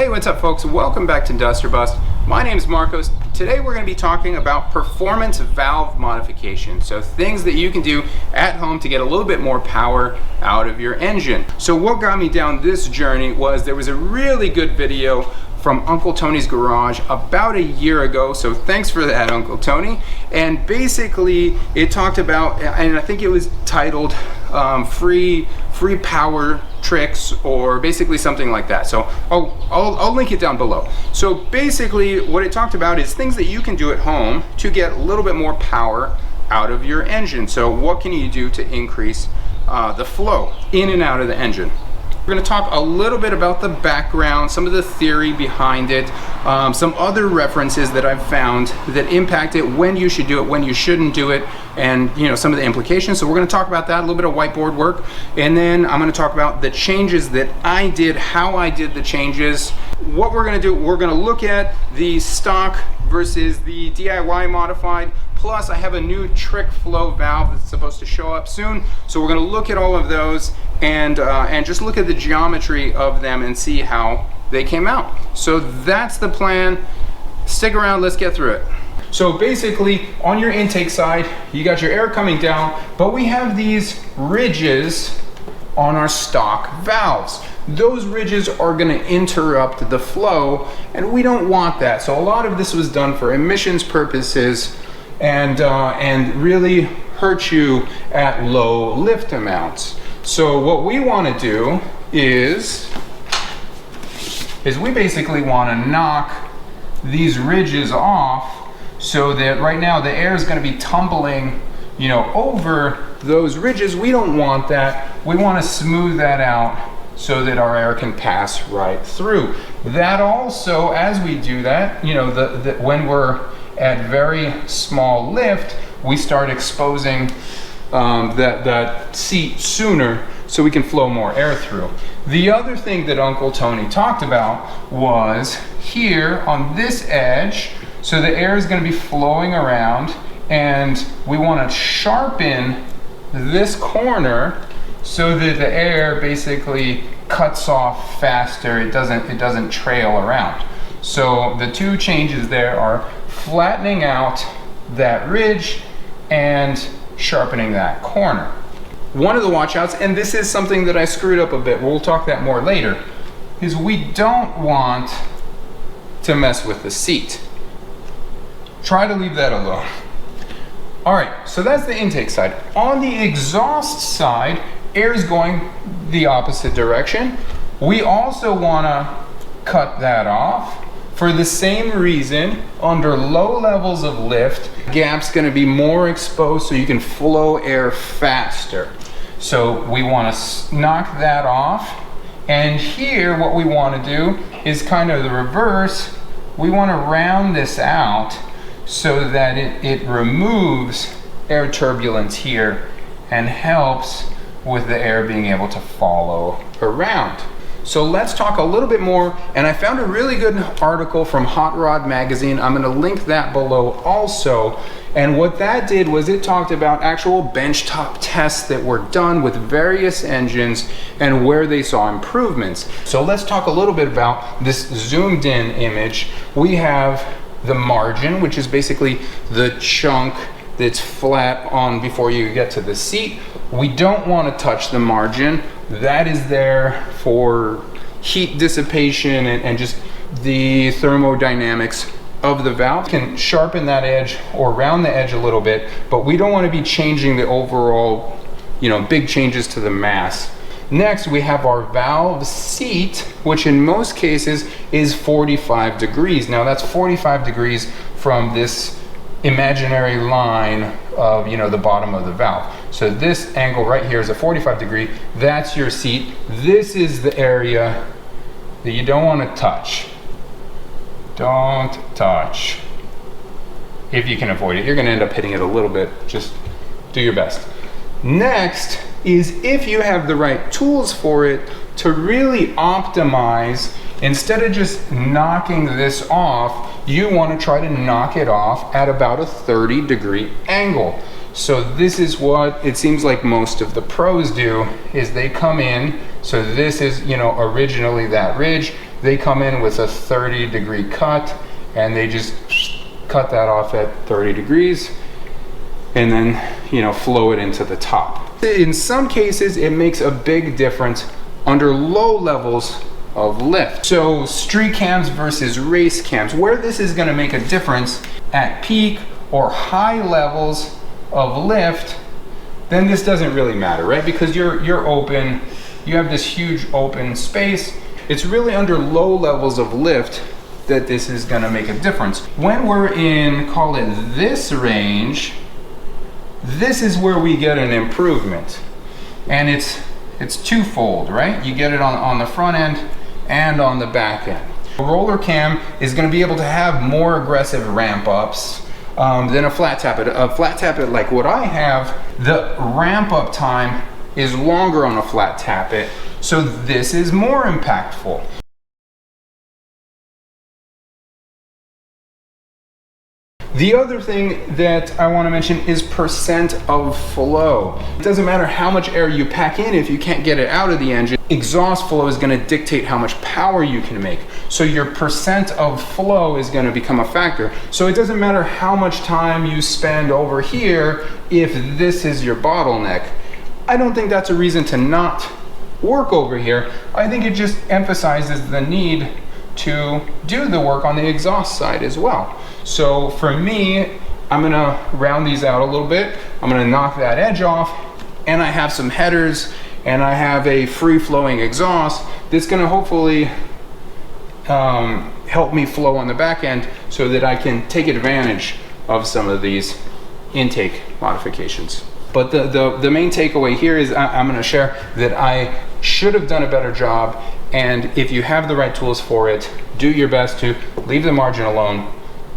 Hey, what's up folks? Welcome back to Duster Bust. My name is Marcos. Today we're going to be talking about performance valve modification. So things that you can do at home to get a little bit more power out of your engine. So what got me down this journey was there was a really good video from Uncle Tony's garage about a year ago. So thanks for that, Uncle Tony. And basically it talked about, and I think it was titled free power tricks or basically something like that. So I'll link it down below. So basically what it talked about is things that you can do at home to get a little bit more power out of your engine. So what can you do to increase the flow in and out of the engine? We're going to talk a little bit about the background, some of the theory behind it, some other references that I've found that impact it, when you should do it, when you shouldn't do it, and some of the implications. So we're going to talk about that, a little bit of whiteboard work, and then I'm going to talk about the changes that I did, how I did the changes. What we're going to do, we're going to look at the stock versus the DIY modified. Plus I have a new trick flow valve that's supposed to show up soon. So we're going to look at all of those and just look at the geometry of them and see how they came out. So that's the plan. Stick around, let's get through it. So basically on your intake side, you got your air coming down, but we have these ridges on our stock valves. Those ridges are going to interrupt the flow, and we don't want that. So a lot of this was done for emissions purposes and really hurt you at low lift amounts. So what we want to do is we basically want to knock these ridges off so that right now the air is going to be tumbling over those ridges. We don't want that. We want to smooth that out so that our air can pass right through. That also, as we do that, when we're at very small lift, we start exposing that seat sooner so we can flow more air through. The other thing that Uncle Tony talked about was here on this edge, so the air is going to be flowing around, and we want to sharpen this corner so that the air basically cuts off faster. It doesn't trail around. So the two changes there are flattening out that ridge and sharpening that corner. One of the watchouts, and this is something that I screwed up a bit, we'll talk that more later, is we don't want to mess with the seat. Try to leave that alone. All right, so that's the intake side. On the exhaust side, air is going the opposite direction. We also want to cut that off. For the same reason, under low levels of lift, gap's going to be more exposed so you can flow air faster. So we want to knock that off. And here what we want to do is kind of the reverse. We want to round this out so that it removes air turbulence here and helps with the air being able to follow around. So let's talk a little bit more, and I found a really good article from Hot Rod Magazine. I'm going to link that below also. And what that did was it talked about actual benchtop tests that were done with various engines and where they saw improvements. So let's talk a little bit about this zoomed in image. We have the margin, which is basically the chunk that's flat on before you get to the seat. We don't want to touch the margin. That is there for heat dissipation and just the thermodynamics of the valve. We can sharpen that edge or round the edge a little bit, but we don't want to be changing the overall, big changes to the mass. Next, we have our valve seat, which in most cases is 45 degrees. Now that's 45 degrees from this imaginary line of the bottom of the valve. So this angle right here is a 45 degree. That's your seat. This is the area that you don't want to touch. Don't touch. If you can avoid it, you're going to end up hitting it a little bit. Just do your best. Next is, if you have the right tools for it, to really optimize, instead of just knocking this off, you want to try to knock it off at about a 30-degree angle. So this is what it seems like most of the pros do, is they come in, so this is, originally that ridge, they come in with a 30-degree cut, and they just cut that off at 30 degrees and then, flow it into the top. In some cases, it makes a big difference under low levels of lift. So street cams versus race cams, where this is going to make a difference at peak or high levels of lift, then this doesn't really matter, right? Because you're open, you have this huge open space. It's really under low levels of lift that this is going to make a difference. When we're in, call it this range, this is where we get an improvement. And it's twofold, right? You get it on the front end and on the back end. A roller cam is going to be able to have more aggressive ramp ups than a flat tappet. A flat tappet like what I have, the ramp up time is longer on a flat tappet, so this is more impactful. The other thing that I want to mention is percent of flow. It doesn't matter how much air you pack in if you can't get it out of the engine. Exhaust flow is going to dictate how much power you can make. So your percent of flow is going to become a factor. So it doesn't matter how much time you spend over here if this is your bottleneck. I don't think that's a reason to not work over here. I think it just emphasizes the need to do the work on the exhaust side as well. So for me, I'm gonna round these out a little bit. I'm gonna knock that edge off, and I have some headers, and I have a free-flowing exhaust that's gonna hopefully help me flow on the back end so that I can take advantage of some of these intake modifications. But the main takeaway here is I'm gonna share that I should have done a better job, and if you have the right tools for it, do your best to leave the margin alone,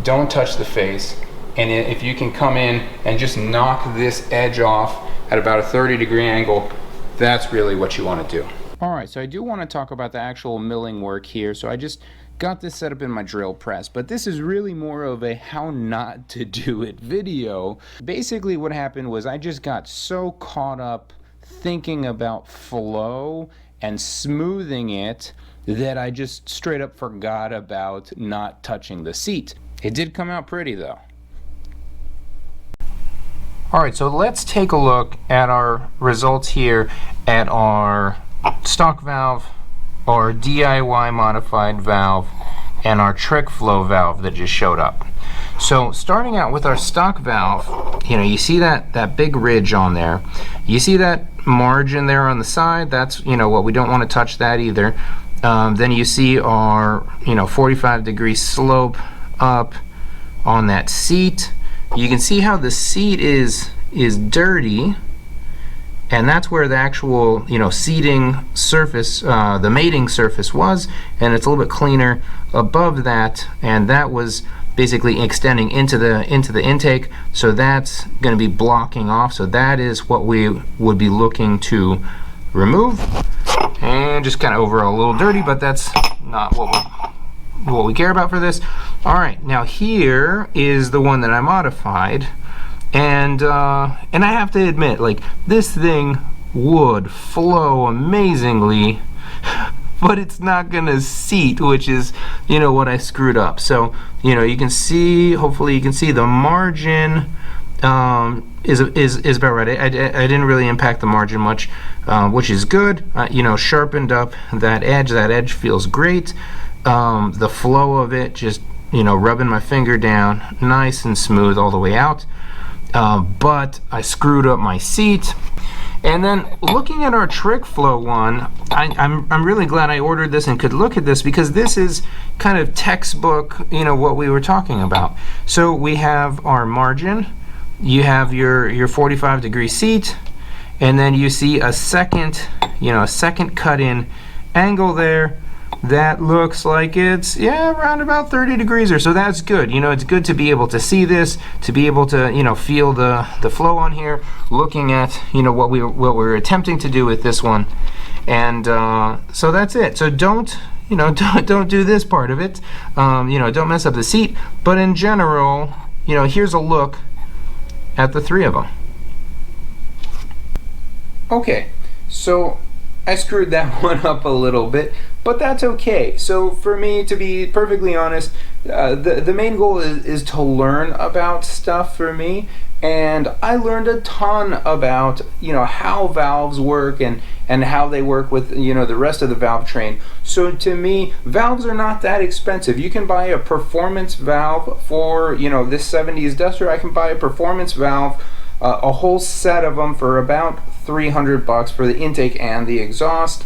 don't touch the face, and if you can come in and just knock this edge off at about a 30-degree angle, that's really what you want to do. All right, so I do want to talk about the actual milling work here. So I just got this set up in my drill press, but this is really more of a how not to do it video. Basically what happened was I just got so caught up thinking about flow and smoothing it that I just straight up forgot about not touching the seat. It did come out pretty though. All right, so let's take a look at our results here at our stock valve, our DIY modified valve, and our trick flow valve that just showed up. So starting out with our stock valve, you see that big ridge on there. You see that margin there on the side? That's what we don't want to touch that either. Then you see our 45-degree slope up on that seat. You can see how the seat is dirty, and that's where the actual seating surface, the mating surface was, and it's a little bit cleaner above that, and that was basically extending into the intake, so that's going to be blocking off. So that is what we would be looking to remove, and just kind of overall a little dirty, but that's not what we care about for this. All right, now here is the one that I modified, and I have to admit, like, this thing would flow amazingly, but it's not gonna seat, which is what I screwed up. So you can see, hopefully you can see the margin is about right. I didn't really impact the margin much, which is good. Sharpened up that edge. That edge feels great. The flow of it, just rubbing my finger down, nice and smooth all the way out. But I screwed up my seat. And then looking at our trick flow one, I'm really glad I ordered this and could look at this, because this is kind of textbook, what we were talking about. So we have our margin, you have your 45-degree seat, and then you see a second, a second cut in angle there. That looks like it's around about 30 degrees or so. That's good. It's good to be able to see this, to be able to feel the flow on here, looking at what we're attempting to do with this one. And so that's it. So don't do this part of it. Don't mess up the seat. But in general, here's a look at the three of them. Okay, so I screwed that one up a little bit, but that's okay. So for me, to be perfectly honest, the main goal is to learn about stuff for me. And I learned a ton about, how valves work and how they work with, the rest of the valve train. So to me, valves are not that expensive. You can buy a performance valve for, this 70s Duster. I can buy a performance valve, a whole set of them for about $300 for the intake and the exhaust.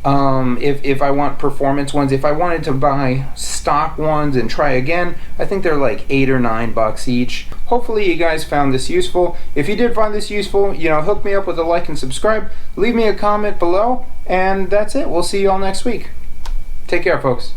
If I want performance ones, if I wanted to buy stock ones and try again, I think they're like $8 or $9 each. Hopefully you guys found this useful. If you did find this useful, hook me up with a like and subscribe. Leave me a comment below, and that's it. We'll see you all next week. Take care, folks.